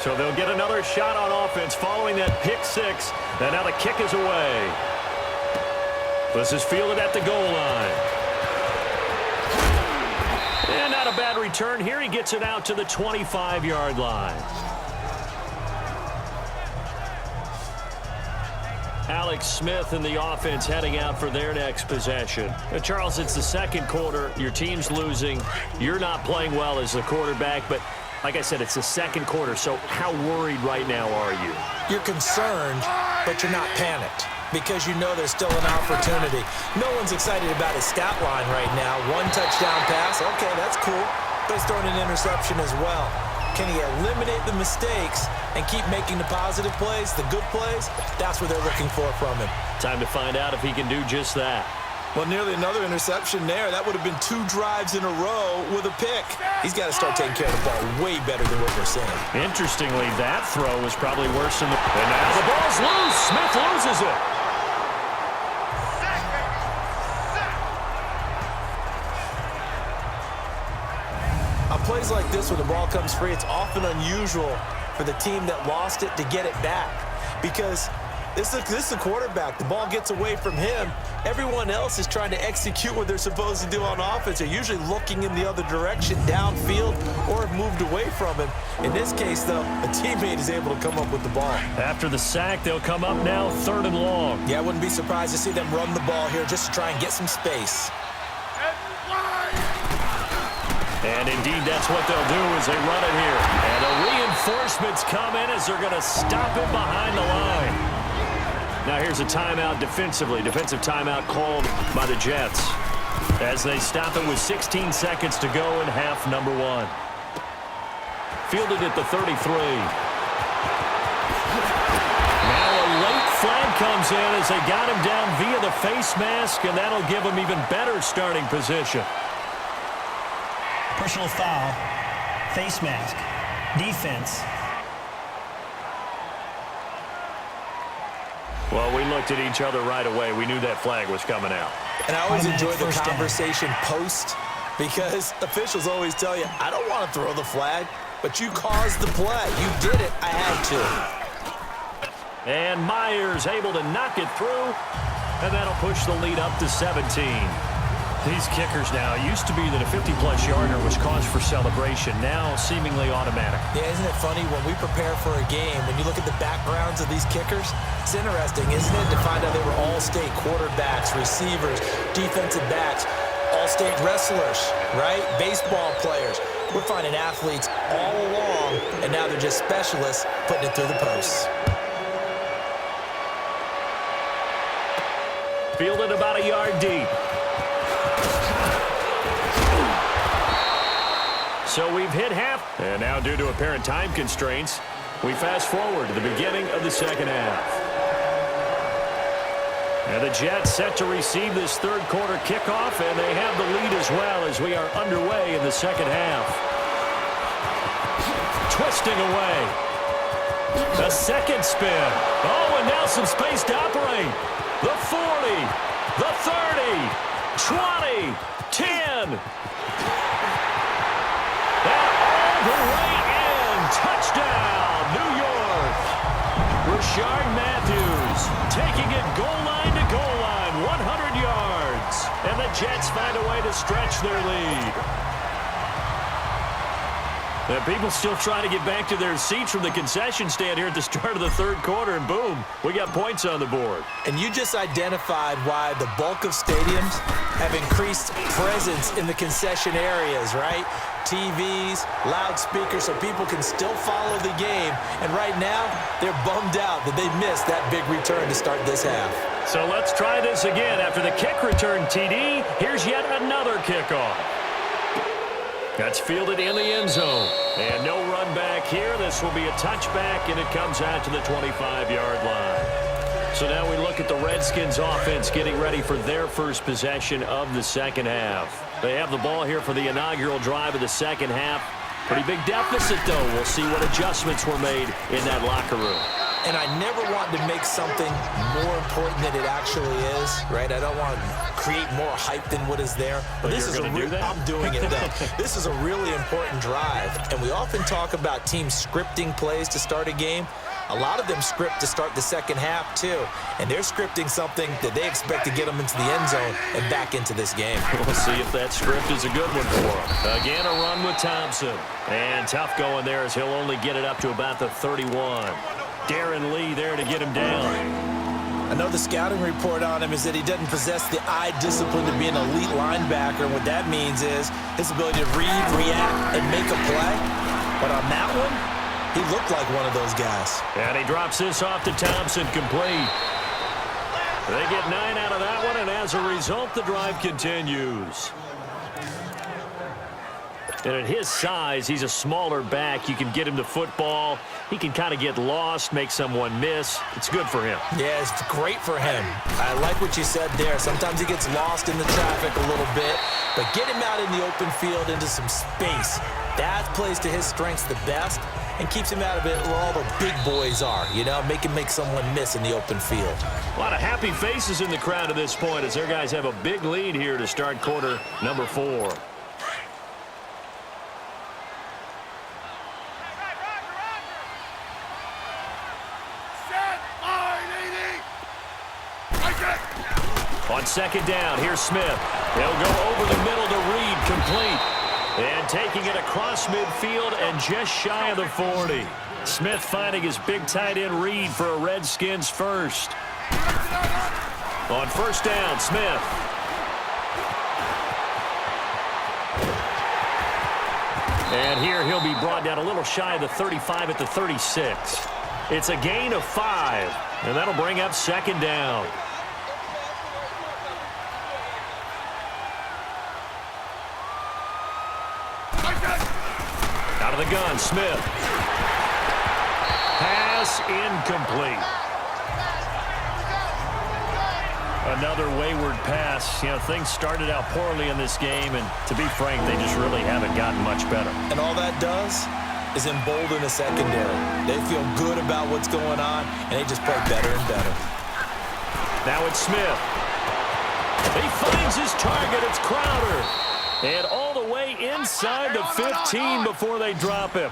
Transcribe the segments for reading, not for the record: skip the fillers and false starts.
So they'll get another shot on offense following that pick six. And now the kick is away. This is fielded at the goal line. And not a bad return here. He gets it out to the 25-yard line. Alex Smith and the offense heading out for their next possession. Charles, it's the second quarter. Your team's losing. You're not playing well as the quarterback, but like I said, it's the second quarter, so how worried right now are you? You're concerned, but you're not panicked because you know there's still an opportunity. No one's excited about his stat line right now. One touchdown pass, okay, that's cool, but he's throwing an interception as well. Can he eliminate the mistakes and keep making the positive plays, the good plays? That's what they're looking for from him. Time to find out if he can do just that. Well, nearly another interception there. That would have been 2 drives in a row with a pick. He's got to start taking care of the ball way better than what we're seeing. Interestingly, that throw was probably worse than the... And now the ball's loose. Smith loses it. On plays like this, when the ball comes free, it's often unusual for the team that lost it to get it back. Because this is a quarterback. The ball gets away from him. Everyone else is trying to execute what they're supposed to do on offense. They're usually looking in the other direction, downfield, or have moved away from him. In this case, though, a teammate is able to come up with the ball. After the sack, they'll come up now 3rd and long. Yeah, I wouldn't be surprised to see them run the ball here just to try and get some space. And indeed, that's what they'll do as they run it here. And the reinforcements come in as they're going to stop him behind the line. Now here's a timeout defensively. Defensive timeout called by the Jets as they stop it with 16 seconds to go in half number 1. Fielded at the 33. Now a late flag comes in as they got him down via the face mask, and that'll give him even better starting position. Personal foul, face mask, defense. Well, we looked at each other right away. We knew that flag was coming out. And I always enjoy the conversation post because officials always tell you, I don't want to throw the flag, but you caused the play. You did it. I had to. And Myers able to knock it through, and that'll push the lead up to 17. These kickers now, it used to be that a 50-plus yarder was cause for celebration, now seemingly automatic. Yeah, isn't it funny when we prepare for a game, when you look at the backgrounds of these kickers, it's interesting, isn't it, to find out they were all-state quarterbacks, receivers, defensive backs, all-state wrestlers, right? Baseball players. We're finding athletes all along, and now they're just specialists putting it through the posts. Fielded about a yard deep. So we've hit half. And now due to apparent time constraints, we fast forward to the beginning of the second half. And the Jets set to receive this third quarter kickoff, and they have the lead as well as we are underway in the second half. Twisting away. A second spin. Oh, and now some space to operate. The 40, the 30, 20, 10. The way in. Touchdown, New York. Rashard Matthews taking it goal line to goal line, 100 yards. And the Jets find a way to stretch their lead. The people still trying to get back to their seats from the concession stand here at the start of the third quarter, and boom, we got points on the board. And you just identified why the bulk of stadiums have increased presence in the concession areas, right? TVs, loudspeakers, so people can still follow the game. And right now, they're bummed out that they missed that big return to start this half. So let's try this again. After the kick return, TD, here's yet another kickoff. That's fielded in the end zone. And no run back here. This will be a touchback, and it comes out to the 25-yard line. So now we look at the Redskins offense getting ready for their first possession of the second half. They have the ball here for the inaugural drive of the second half. Pretty big deficit, though. We'll see what adjustments were made in that locker room. And I never want to make something more important than it actually is, right? I don't want to create more hype than what is there. But this is I'm doing it, though. This is a really important drive. And we often talk about teams scripting plays to start a game. A lot of them script to start the second half, too. And they're scripting something that they expect to get them into the end zone and back into this game. We'll see if that script is a good one for them. Again, a run with Thompson. And tough going there as he'll only get it up to about the 31. Darren Lee there to get him down. I know the scouting report on him is that he doesn't possess the eye discipline to be an elite linebacker. And what that means is his ability to read, react, and make a play. But on that one, he looked like one of those guys. And he drops this off to Thompson, complete. They get 9 out of that one, and as a result, the drive continues. And at his size, he's a smaller back. You can get him to football. He can kind of get lost, make someone miss. It's good for him. Yeah, it's great for him. I like what you said there. Sometimes he gets lost in the traffic a little bit, but get him out in the open field into some space. That plays to his strengths the best and keeps him out of it where all the big boys are, you know, make someone miss in the open field. A lot of happy faces in the crowd at this point as their guys have a big lead here to start quarter number 4. On second down, here's Smith. He'll go over the middle to Reed, complete. And taking it across midfield and just shy of the 40. Smith finding his big tight end Reed for a Redskins first. On first down, Smith. And here he'll be brought down a little shy of the 35 at the 36. It's a gain of 5, and that'll bring up second down. Out of the gun, Smith. Pass incomplete. Another wayward pass. You know, things started out poorly in this game, and to be frank, they just really haven't gotten much better. And all that does is embolden the secondary. They feel good about what's going on, and they just play better and better. Now it's Smith. He finds his target. It's Crowder. And all the way inside the 15 before they drop him.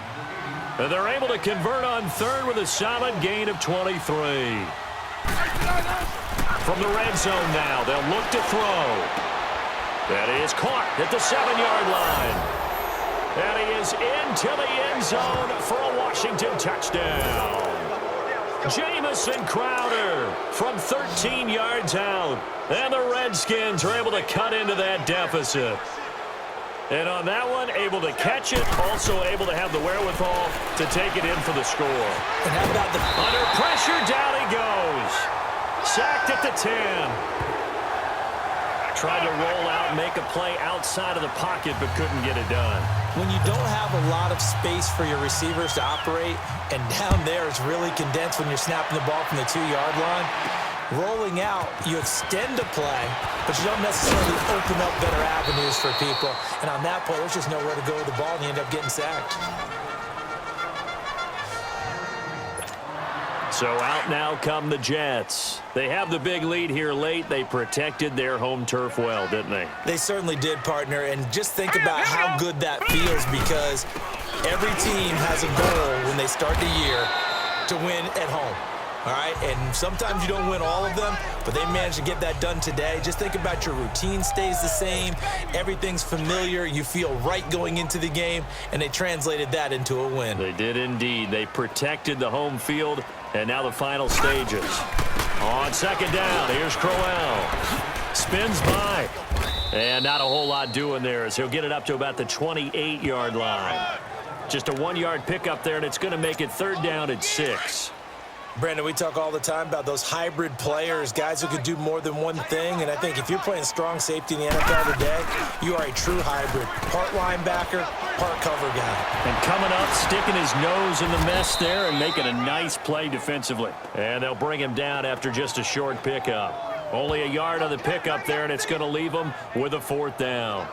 And they're able to convert on third with a solid gain of 23. From the red zone now, they'll look to throw. That is caught at the 7-yard line. And he is into the end zone for a Washington touchdown. Jamison Crowder from 13 yards out. And the Redskins are able to cut into that deficit. And on that one, able to catch it, also able to have the wherewithal to take it in for the score. And how about the... Under pressure, down he goes. Sacked at the 10. Tried to roll out, make a play outside of the pocket, but couldn't get it done. When you don't have a lot of space for your receivers to operate, and down there it's really condensed when you're snapping the ball from the 2-yard line, rolling out, you extend a play, but you don't necessarily open up better avenues for people. And on that play, there's just nowhere to go with the ball, and you end up getting sacked. So out now come the Jets. They have the big lead here late. They protected their home turf well, didn't they? They certainly did, partner. And just think about how good that feels, because every team has a goal when they start the year to win at home. All right, and sometimes you don't win all of them, but they managed to get that done today. Just think about your routine stays the same. Everything's familiar. You feel right going into the game, and they translated that into a win. They did indeed. They protected the home field, and now the final stages. On second down, here's Crowell. Spins by, and not a whole lot doing there as he'll get it up to about the 28-yard line. Just a 1-yard pickup there, and it's going to make it third down at 6. Brandon, we talk all the time about those hybrid players, guys who could do more than one thing. And I think if you're playing strong safety in the NFL today, you are a true hybrid. Part linebacker, part cover guy. And coming up, sticking his nose in the mess there and making a nice play defensively. And they'll bring him down after just a short pickup. Only a yard on the pickup there, and it's going to leave him with a 4th down.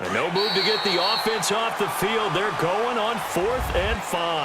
And no No move to get the offense off the field. They're going on 4th and 5.